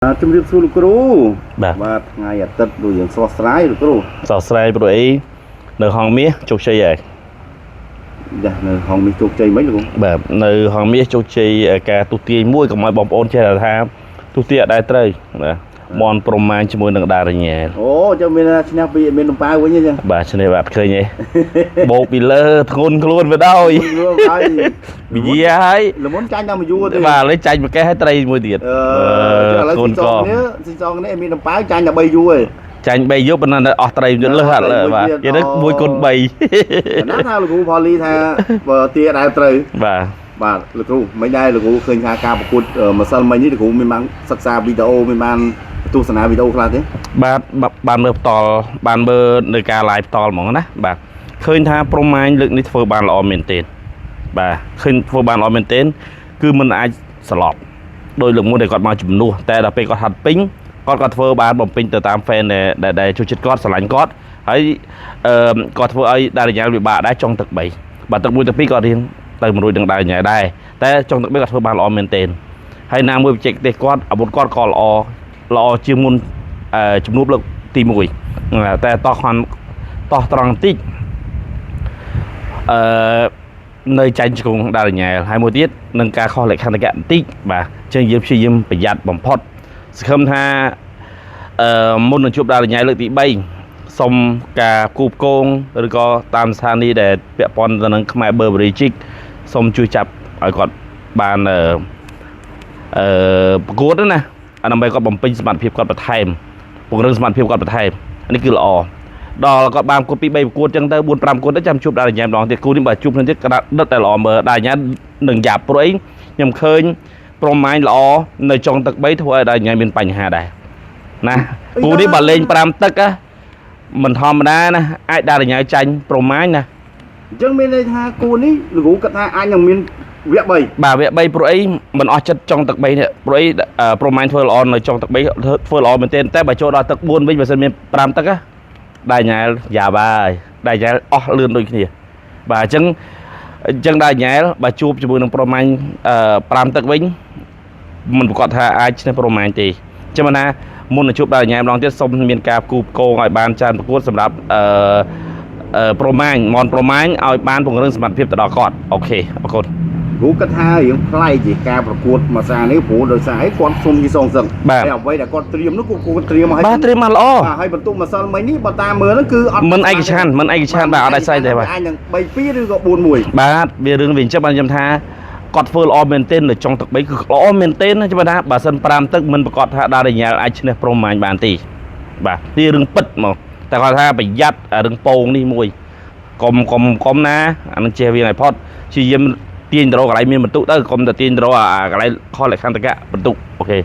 ជំរាបសួរលោកគ្រូបាទបាទថ្ងៃអាទិត្យដូចយ៉ាងស្រស់ស្រាយលោកគ្រូសោះស្រាយព្រោះអីនៅហងមាសជោគជ័យហើយចានៅហងមាសជោគជ័យមិនលោកគ្រូបាទនៅហងមាសជោគជ័យការទូទាញមួយកុំឲ្យបងប្អូនចេះថាទូទាញអត់ដែរត្រូវបាទមនប្រមាណជាមួយនឹងដារញ៉ែអូចាំមានឈ្នះពីមានតំប៉ាវិញអញ្ចឹងបាទឈ្នះបាទឃើញទេបោកពីលើធ្ងន់ខ្លួនទៅដោយវិយាហើយល្មុនចាញ់ដល់មួយយួរទេបាទឥឡូវចាញ់មួយកេះឲ្យត្រីមួយទៀតឥឡូវស៊ីសងនេះមានតំប៉ាចាញ់ដល់3យួរឯងចាញ់3យប់ប៉ុន្តែអស់ត្រីយត់លើអត់លើបាទនិយាយទៅ1 គុណ3ណាថាលោកគ្រូផលីថាបើទាដែរត្រូវបាទលោកគ្រូមិនដែរលោកគ្រូឃើញថាការប្រកួតម្សិលមិញនេះលោកគ្រូមានបានសិក្សាវីដេអូមានបានទស្សនាវីដេអូខ្លះទេបាទបានមើលផ្ទាល់បានមើលនៅការ live ផ្ទាល់ហ្មងណាបាទឃើញថាប្រមាញលើកនេះធ្វើបានល្អមែនទែនបាទឃើញធ្វើបានល្អមែនទែនគឺมันអាចស្លប់ដោយលើកមុនដែលគាត់មកជំនួសតែដល់ពេលគាត់ហាត់ពេញគាត់ធ្វើបានបំពេញទៅតាម fan ដែលជួយចិត្តគាត់ស្រឡាញ់គាត់ហើយគាត់ធ្វើឲ្យដារញ៉ាលវិបាកដែរចុងទឹក3បាទទឹក1ទឹក2គាត់រៀងទៅមួយរួចនឹងដារញ៉ាលដែរតែចុងទឹក3គាត់ធ្វើបានល្អមែនទែនហើយណាមួយបច្ចេកទេសគាត់អាវុធគាត់ក៏ល្អជាងមុនជំនួបលើកទី1តែតោះត្រង់តិចនៅចាញ់ជង្គង់ដារញ៉ែលហើយមួយទៀតនឹងការខុសលក្ខន្តិកៈបន្តិចបាទអញ្ចឹងយើងព្យាយាមប្រយ័ត្នបំផុតសង្ឃឹមថាមុននឹងជួបដារញ៉ែលលើកទី3សុំការគូបគងឬក៏តាមស្ថានីយ៍ដែលពាក់ព័ន្ធទៅនឹងខ្មែរបឺរីជីកសុំជួយចាប់ឲ្យគាត់បានប្រកួតណាដើម្បីគាត់បំពេញសមត្ថភាពគាត់បន្ថែមពង្រឹងសមត្ថភាពគាត់បន្ថែមនេះគឺល្អដល់គាត់បានប្រកួតពី3ប្រកួតចឹងទៅ4 5ប្រកួតទៅចាំជួបដារញ៉ែម្ដងទៀតគូនេះបើជួបគ្នាទៀតក្តាប់ដិតតែល្អមើលដារញ៉ែនឹងយ៉ាប់ព្រោះអីខ្ញុំឃើញប្រមាញល្អនៅចុងទឹក3ធ្វើឲ្យដារញ៉ែមានបញ្ហាដែរណាគូនេះបើលេង5ទឹកមិនធម្មតាណាអាចដារញ៉ែចាញ់ប្រមាញណាអញ្ចឹងមានន័យថាគូនេះលោកគ្រូគាត់ថាអាចនឹងមានវគ្គ3បាទវគ្គ3ព្រោះអីមិនអស់ចិត្តចុងទឹក3នេះព្រោះអីប្រមាញធ្វើល្អនៅចុងទឹក3ធ្វើល្អមែនទែនតែបើចូលដល់ទឹក4វិញបើសិនមាន5ទឹកដារញ៉ែលយ៉ាបាយដារញ៉ែលអស់លឿនដូចគ្នាបាទអញ្ចឹងដារញ៉ែលបើជួបជាមួយនឹងប្រមាញ5ទឹកវិញមិនប្រកាសថាអាចឈ្នះប្រមាញទេចាំណាមុននឹងជួបដារញ៉ែម្ដងទៀតសូមមានការគូបគងឲ្យបានច្រើនប្រកួតសម្រាប់ប្រមាញឲ្យបានពង្រឹងសមត្ថភាពទៅដល់គាត់អូខេអរគុណគ្រូគាត់ថារឿងប្លែកជាការប្រកួតមួយសារនេះព្រោះដោយសារអីគាត់សុំយីសងសឹងហើយអ្វីដែលគាត់ត្រៀមនោះគាត់ត្រៀមឲ្យបាទត្រៀមមកល្អហើយបន្ទុកម្សិលមិញនេះបើតាមមើលហ្នឹងគឺអត់មិនឯកច្ឆ័ន្ទបាទអត់ដាច់ស្អីទេបាទអាចនឹង3-2ឬក៏4-1បាទវារឿងវិញចាំបានខ្ញុំថាគាត់ធ្វើល្អមែនទែននៅចុងទឹក3គឺល្អមែនទែនចាំថាបើសិន5ទឹកមិនប្រកាសថាដារញ៉ាលអាចឈ្នះប្រមាញបានទេបាទវារឿងពិតមកតែគាត់ថាប្រយ័ត្នរឿងពងនេះមួយកុំណាអានឹងចេះវាឲ្យផុតជាយាមទាញទៅរកកន្លែងមានបន្ទុកទៅកុំតែទាញទៅរកកន្លែងខលលក្ខន្តិកៈបន្ទុកអូខេ